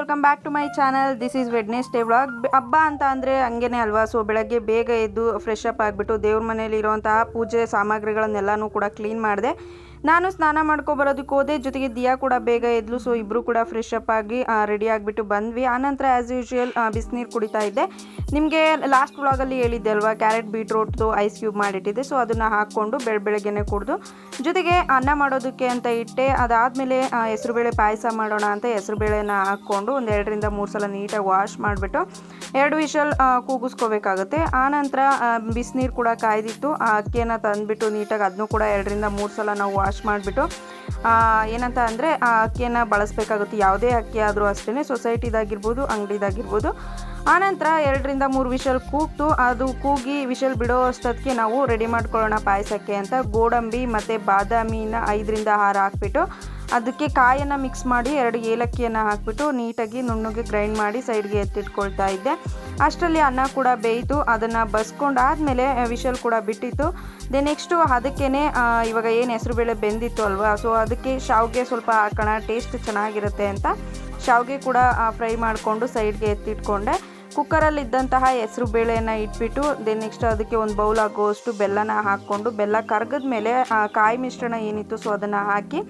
Welcome back to my channel. This is Wednesday vlog. ಹಬ್ಬ ಅಂತ ಅಂದರೆ ಹಂಗೇನೆ ಅಲ್ವಾ. ಸೊ ಬೆಳಗ್ಗೆ ಬೇಗ ಎದ್ದು ಫ್ರೆಶ್ ಅಪ್ ಆಗಿಬಿಟ್ಟು ದೇವ್ರ ಮನೇಲಿ ಇರುವಂತಹ ಪೂಜೆ ಸಾಮಗ್ರಿಗಳನ್ನೆಲ್ಲನೂ ಕೂಡ ಕ್ಲೀನ್ ಮಾಡಿದೆ. ನಾನು ಸ್ನಾನ ಮಾಡ್ಕೊಬರೋದಕ್ಕೆ ಹೋದೆ, ಜೊತೆಗೆ ದಿಯಾ ಕೂಡ ಬೇಗ ಎದ್ಲು. ಸೊ ಇಬ್ಬರು ಕೂಡ ಫ್ರೆಶ್ ಅಪ್ ಆಗಿ ರೆಡಿ ಆಗಿಬಿಟ್ಟು ಬಂದ್ವಿ. ಆನಂತರ ಆ್ಯಸ್ ಯೂಶ್ವಲ್ ಬಿಸಿನೀರು ಕುಡಿತಾ ಇದ್ದೆ. ನಿಮಗೆ ಲಾಸ್ಟ್ ವ್ಲಾಗಲ್ಲಿ ಹೇಳಿದ್ದೆ ಅಲ್ವಾ, ಕ್ಯಾರೆಟ್ ಬೀಟ್ರೋಟ್ದು ಐಸ್ ಕ್ಯೂಬ್ ಮಾಡಿಟ್ಟಿದ್ದೆ. ಸೊ ಅದನ್ನು ಹಾಕ್ಕೊಂಡು ಬೆಳಗ್ಗೆನೆ ಕುಡಿದು, ಜೊತೆಗೆ ಅನ್ನ ಮಾಡೋದಕ್ಕೆ ಅಂತ ಇಟ್ಟೆ. ಅದಾದಮೇಲೆ ಹೆಸರುಬೇಳೆ ಪಾಯಸ ಮಾಡೋಣ ಅಂತ ಹೆಸರುಬೇಳೆನ ಹಾಕ್ಕೊಂಡು ಒಂದು 2ರಿಂದ 3 ಸಲ ನೀಟಾಗಿ ವಾಶ್ ಮಾಡಿಬಿಟ್ಟು 2 ವಿಷಲ್ ಕೂಗಿಸ್ಕೋಬೇಕಾಗುತ್ತೆ. ಆನಂತರ ಬಿಸಿನೀರು ಕೂಡ ಕಾಯ್ದಿತ್ತು. ಆ ಅಕ್ಕಿಯನ್ನು ತಂದುಬಿಟ್ಟು ನೀಟಾಗಿ ಅದನ್ನು ಕೂಡ 2ರಿಂದ 3 ಸಲ ನಾವು ವಾಶ್ ಮಾಡಿಬಿಟ್ಟು ಏನಂತ ಅಂದರೆ ಆ ಅಕ್ಕಿಯನ್ನು ಬಳಸಬೇಕಾಗುತ್ತೆ. ಯಾವುದೇ ಅಕ್ಕಿ ಆದರೂ ಅಷ್ಟೇ, ಸೊಸೈಟಿದಾಗಿರ್ಬೋದು ಅಂಗಡಿದಾಗಿರ್ಬೋದು. ಆನಂತರ 2ರಿಂದ 3 ವಿಷಲ್ ಕೂಗ್ತು. ಅದು ಕೂಗಿ ವಿಷಲ್ ಬಿಡೋ ಅಷ್ಟೊತ್ತಿಗೆ ನಾವು ರೆಡಿ ಮಾಡ್ಕೊಳ್ಳೋಣ ಪಾಯಸಕ್ಕೆ ಅಂತ ಗೋಡಂಬಿ ಮತ್ತು ಬಾದಾಮಿನ 5ರಿಂದ 6 ಹಾಕ್ಬಿಟ್ಟು ಅದಕ್ಕೆ ಕಾಯನ್ನು ಮಿಕ್ಸ್ ಮಾಡಿ 2 ಏಲಕ್ಕಿಯನ್ನು ಹಾಕಿಬಿಟ್ಟು ನೀಟಾಗಿ ನುಣ್ಣಗೆ ಗ್ರೈಂಡ್ ಮಾಡಿ ಸೈಡ್ಗೆ ಎತ್ತಿಟ್ಕೊಳ್ತಾ ಇದ್ದೆ. ಅಷ್ಟರಲ್ಲಿ ಅನ್ನ ಕೂಡ ಬೇಯಿತು. ಅದನ್ನು ಬಸ್ಕೊಂಡಾದಮೇಲೆ ವಿಷಲ್ ಕೂಡ ಬಿಟ್ಟಿತ್ತು. ನೆಕ್ಸ್ಟು ಅದಕ್ಕೇ ಇವಾಗ ಏನು ಹೆಸರುಬೇಳೆ ಬೆಂದಿತ್ತು ಅಲ್ವಾ, ಸೊ ಅದಕ್ಕೆ ಶಾವಿಗೆ ಸ್ವಲ್ಪ ಹಾಕೋಣ, ಟೇಸ್ಟ್ ಚೆನ್ನಾಗಿರುತ್ತೆ ಅಂತ ಶಾವಿಗೆ ಕೂಡ ಫ್ರೈ ಮಾಡಿಕೊಂಡು ಸೈಡ್ಗೆ ಎತ್ತಿಟ್ಕೊಂಡೆ. ಕುಕ್ಕರಲ್ಲಿದ್ದಂತಹ ಹೆಸರು ಬೇಳೆಯನ್ನು ಇಟ್ಬಿಟ್ಟು ನೆಕ್ಸ್ಟ್ ಅದಕ್ಕೆ ಒಂದು ಬೌಲ್ ಆಗೋಷ್ಟು ಬೆಲ್ಲನ ಹಾಕ್ಕೊಂಡು, ಬೆಲ್ಲ ಕರಗಿದ ಮೇಲೆ ಕಾಯಿ ಮಿಶ್ರಣ ಏನಿತ್ತು ಸೊ ಅದನ್ನು ಹಾಕಿ,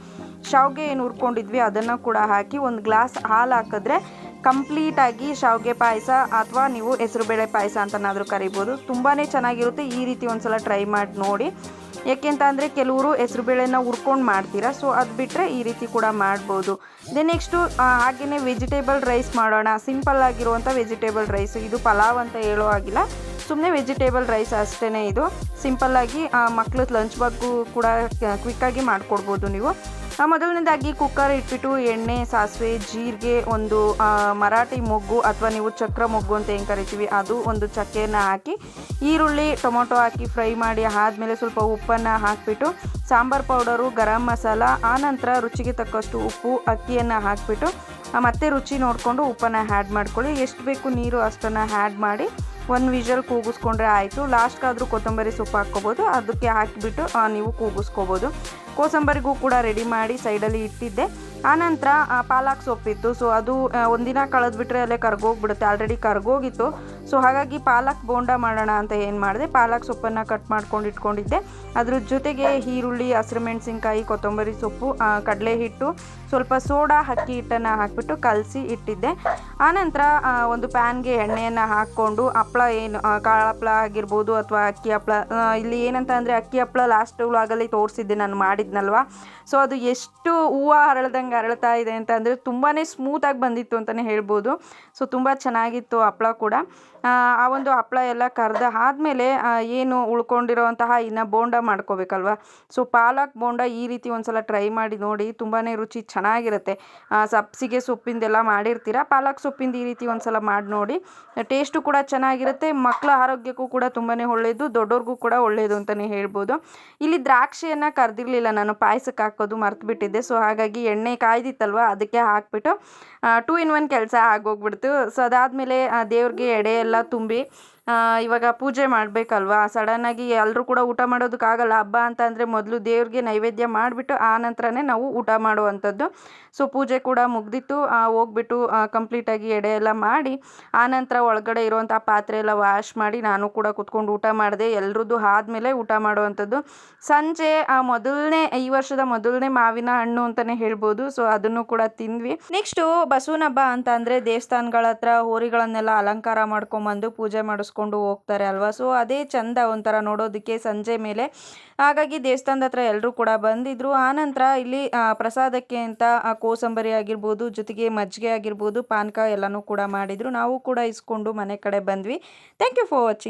ಶಾವಿಗೆ ಏನು ಹುರ್ಕೊಂಡಿದ್ವಿ ಅದನ್ನು ಕೂಡ ಹಾಕಿ, ಒಂದು ಗ್ಲಾಸ್ ಹಾಲು ಹಾಕಿದ್ರೆ ಕಂಪ್ಲೀಟಾಗಿ ಶಾವಿಗೆ ಪಾಯಸ ಅಥವಾ ನೀವು ಹೆಸರುಬೇಳೆ ಪಾಯಸ ಅಂತನಾದರೂ ಕರಿಬೋದು. ತುಂಬಾ ಚೆನ್ನಾಗಿರುತ್ತೆ. ಈ ರೀತಿ ಒಂದು ಸಲ ಟ್ರೈ ಮಾಡಿ ನೋಡಿ. ಯಾಕೆಂತ ಅಂದರೆ ಕೆಲವರು ಹೆಸರುಬೇಳೆನ ಹುರ್ಕೊಂಡು ಮಾಡ್ತೀರಾ, ಸೊ ಅದು ಬಿಟ್ಟರೆ ಈ ರೀತಿ ಕೂಡ ಮಾಡ್ಬೋದು. ನೆಕ್ಸ್ಟು ಹಾಗೆಯೇ ವೆಜಿಟೇಬಲ್ ರೈಸ್ ಮಾಡೋಣ. ಸಿಂಪಲ್ ಆಗಿರುವಂಥ ವೆಜಿಟೇಬಲ್ ರೈಸ್. ಇದು ಪಲಾವ್ ಅಂತ ಹೇಳೋ ಆಗಿಲ್ಲ, ಸುಮ್ಮನೆ ವೆಜಿಟೇಬಲ್ ರೈಸ್ ಅಷ್ಟೇ. ಇದು ಸಿಂಪಲ್ಲಾಗಿ ಮಕ್ಳು ಲಂಚ್ ಬಾಕ್ಗೂ ಕೂಡ ಕ್ವಿಕ್ಕಾಗಿ ಮಾಡಿಕೊಡ್ಬೋದು ನೀವು. ಮೊದಲನೇದಾಗಿ ಕುಕ್ಕರ್ ಇಟ್ಬಿಟ್ಟು ಎಣ್ಣೆ, ಸಾಸಿವೆ, ಜೀರಿಗೆ, ಒಂದು ಮರಾಠಿ ಮೊಗ್ಗು ಅಥವಾ ನೀವು ಚಕ್ರ ಮೊಗ್ಗು ಅಂತ ಏನು ಕರಿತೀವಿ ಅದು, ಒಂದು ಚಕ್ಕೆಯನ್ನು ಹಾಕಿ, ಈರುಳ್ಳಿ ಟೊಮೊಟೊ ಹಾಕಿ ಫ್ರೈ ಮಾಡಿ ಆದಮೇಲೆ ಸ್ವಲ್ಪ ಉಪ್ಪನ್ನು ಹಾಕಿಬಿಟ್ಟು ಸಾಂಬಾರು ಪೌಡರು, ಗರಂ ಮಸಾಲ, ಆನಂತರ ರುಚಿಗೆ ತಕ್ಕಷ್ಟು ಉಪ್ಪು, ಅಕ್ಕಿಯನ್ನು ಹಾಕಿಬಿಟ್ಟು ಮತ್ತೆ ರುಚಿ ನೋಡಿಕೊಂಡು ಉಪ್ಪನ್ನು ಆ್ಯಡ್ ಮಾಡ್ಕೊಳ್ಳಿ. ಎಷ್ಟು ಬೇಕು ನೀರು ಅಷ್ಟನ್ನು ಆ್ಯಡ್ ಮಾಡಿ 1 ವಿಷಲ್ ಕೂಗಿಸ್ಕೊಂಡ್ರೆ ಆಯಿತು. ಲಾಸ್ಟ್ಗಾದರೂ ಕೊತ್ತಂಬರಿ ಸೊಪ್ಪು ಹಾಕ್ಕೋಬೋದು, ಅದಕ್ಕೆ ಹಾಕಿಬಿಟ್ಟು ನೀವು ಕೂಗಿಸ್ಕೋಬೋದು. ಕೋಸಂಬರಿಗೂ ಕೂಡ ರೆಡಿ ಮಾಡಿ ಸೈಡಲ್ಲಿ ಇಟ್ಟಿದ್ದೆ. ಆನಂತರ ಪಾಲಕ್ ಸೊಪ್ಪಿತ್ತು. ಸೊ ಅದು ಒಂದಿನ ಕಳೆದ್ಬಿಟ್ರೆ ಅಲ್ಲೇ ಕರ್ಗೋಗ್ಬಿಡುತ್ತೆ, ಆಲ್ರೆಡಿ ಕರ್ಗೋಗಿತ್ತು. ಸೊ ಹಾಗಾಗಿ ಪಾಲಕ್ ಬೋಂಡ ಮಾಡೋಣ ಅಂತ ಏನು ಮಾಡಿದೆ, ಪಾಲಕ್ ಸೊಪ್ಪನ್ನು ಕಟ್ ಮಾಡ್ಕೊಂಡು ಇಟ್ಕೊಂಡಿದ್ದೆ. ಅದ್ರ ಜೊತೆಗೆ ಈರುಳ್ಳಿ, ಹಸಿರು ಮೆಣಸಿನ್ಕಾಯಿ, ಕೊತ್ತಂಬರಿ ಸೊಪ್ಪು, ಕಡಲೆ ಹಿಟ್ಟು, ಸ್ವಲ್ಪ ಸೋಡಾ, ಅಕ್ಕಿ ಹಿಟ್ಟನ್ನು ಹಾಕಿಬಿಟ್ಟು ಕಲಸಿ ಇಟ್ಟಿದ್ದೆ. ಆನಂತರ ಒಂದು ಪ್ಯಾನ್ಗೆ ಎಣ್ಣೆಯನ್ನು ಹಾಕ್ಕೊಂಡು ಹಪ್ಪಳ ಏನು ಕಾಳು ಹಪ್ಪಳ ಆಗಿರ್ಬೋದು ಅಥವಾ ಅಕ್ಕಿ ಹಪ್ಪಳ, ಇಲ್ಲಿ ಏನಂತ ಅಂದರೆ ಅಕ್ಕಿ ಹಪ್ಪಳ ಲಾಸ್ಟ್ ವ್ಲಾಗಲ್ಲಿ ತೋರಿಸಿದ್ದೆ ನಾನು ಮಾಡಿದ್ನಲ್ವ. ಸೊ ಅದು ಎಷ್ಟು ಹೂವು ಅರಳ್ದಂಗೆ ಅರಳ್ತಾ ಇದೆ ಅಂತ ಅಂದರೆ ತುಂಬಾ ಸ್ಮೂತಾಗಿ ಬಂದಿತ್ತು ಅಂತಲೇ ಹೇಳ್ಬೋದು. ಸೊ ತುಂಬ ಚೆನ್ನಾಗಿತ್ತು ಹಪ್ಪಳ ಕೂಡ. ಆ ಒಂದು ಹಪ್ಪಳ ಎಲ್ಲ ಕರೆದ ಆದಮೇಲೆ ಏನು ಉಳ್ಕೊಂಡಿರೋವಂತಹ ಇನ್ನು ಬೋಂಡ ಮಾಡ್ಕೋಬೇಕಲ್ವ. ಸೊ ಪಾಲಕ್ ಬೋಂಡ ಈ ರೀತಿ ಒಂದು ಸಲ ಟ್ರೈ ಮಾಡಿ ನೋಡಿ, ತುಂಬಾ ರುಚಿ ಚೆನ್ನಾಗಿರುತ್ತೆ. ಸಬ್ಸಿಗೆ ಸೊಪ್ಪಿಂದೆಲ್ಲ ಮಾಡಿರ್ತೀರ, ಪಾಲಕ್ ಸೊಪ್ಪಿಂದ ಈ ರೀತಿ ಒಂದು ಸಲ ಮಾಡಿ ನೋಡಿ. ಟೇಸ್ಟು ಕೂಡ ಚೆನ್ನಾಗಿರುತ್ತೆ, ಮಕ್ಕಳ ಆರೋಗ್ಯಕ್ಕೂ ಕೂಡ ತುಂಬಾ ಒಳ್ಳೆಯದು, ದೊಡ್ಡವ್ರಿಗೂ ಕೂಡ ಒಳ್ಳೆಯದು ಅಂತಲೇ ಹೇಳ್ಬೋದು. ಇಲ್ಲಿ ದ್ರಾಕ್ಷಿಯನ್ನು ಕರೆದಿರಲಿಲ್ಲ ನಾನು, ಪಾಯಸಕ್ಕೆ ಹಾಕೋದು ಮರ್ತುಬಿಟ್ಟಿದ್ದೆ. ಸೊ ಹಾಗಾಗಿ ಎಣ್ಣೆ ಕಾಯ್ದಿತ್ತಲ್ವ ಅದಕ್ಕೆ ಹಾಕ್ಬಿಟ್ಟು 2 in 1 ಕೆಲಸ ಆಗೋಗ್ಬಿಡ್ತು. ಸೊ ಅದಾದಮೇಲೆ ದೇವ್ರಿಗೆ ಎಡೆ ಎಲ್ಲ ತುಂಬಿ ಇವಾಗ ಪೂಜೆ ಮಾಡಬೇಕಲ್ವಾ. ಸಡನ್ನಾಗಿ ಎಲ್ಲರೂ ಕೂಡ ಊಟ ಮಾಡೋದಕ್ಕಾಗಲ್ಲ. ಹಬ್ಬ ಅಂತ ಅಂದರೆ ಮೊದಲು ದೇವ್ರಿಗೆ ನೈವೇದ್ಯ ಮಾಡಿಬಿಟ್ಟು ಆ ನಂತರನೇ ನಾವು ಊಟ ಮಾಡುವಂಥದ್ದು. ಸೊ ಪೂಜೆ ಕೂಡ ಮುಗ್ದಿತ್ತು. ಹೋಗ್ಬಿಟ್ಟು ಕಂಪ್ಲೀಟಾಗಿ ಎಡೆ ಎಲ್ಲ ಮಾಡಿ ಆನಂತರ ಒಳಗಡೆ ಇರುವಂಥ ಪಾತ್ರೆ ಎಲ್ಲ ವಾಶ್ ಮಾಡಿ ನಾನು ಕೂಡ ಕುತ್ಕೊಂಡು ಊಟ ಮಾಡಿದೆ. ಎಲ್ರದ್ದು ಆದಮೇಲೆ ಊಟ ಮಾಡುವಂಥದ್ದು. ಸಂಜೆ ಈ ವರ್ಷದ ಮೊದಲನೇ ಮಾವಿನ ಹಣ್ಣು ಅಂತಲೇ ಹೇಳ್ಬೋದು. ಸೊ ಅದನ್ನು ಕೂಡ ತಿಂದ್ವಿ. ನೆಕ್ಸ್ಟು ಬಸವನ ಹಬ್ಬ ಅಂತ ಅಂದರೆ ದೇವಸ್ಥಾನಗಳ ಹತ್ರ ಹೋರಿಗಳನ್ನೆಲ್ಲ ಅಲಂಕಾರ ಮಾಡ್ಕೊಂಬಂದು ಪೂಜೆ ಮಾಡಿಸ್ಕೊಂಡು ಹೋಗ್ತಾರೆ ಅಲ್ವಾ. ಸೊ ಅದೇ ಚಂದ ಒಂಥರ ನೋಡೋದಕ್ಕೆ ಸಂಜೆ ಮೇಲೆ. ಹಾಗಾಗಿ ದೇವಸ್ಥಾನದ ಹತ್ರ ಎಲ್ಲರೂ ಕೂಡ ಬಂದಿದ್ರು. ಆನಂತರ ಇಲ್ಲಿ ಪ್ರಸಾದಕ್ಕೆ ಅಂತ ಕೋಸಂಬರಿ ಆಗಿರ್ಬೋದು, ಜೊತೆಗೆ ಮಜ್ಜಿಗೆ ಆಗಿರ್ಬೋದು, ಪಾನಕ ಎಲ್ಲನೂ ಕೂಡ ಮಾಡಿದರು. ನಾವು ಕೂಡ ಇಸ್ಕೊಂಡು ಮನೆ ಕಡೆ ಬಂದ್ವಿ. Thank you for watching.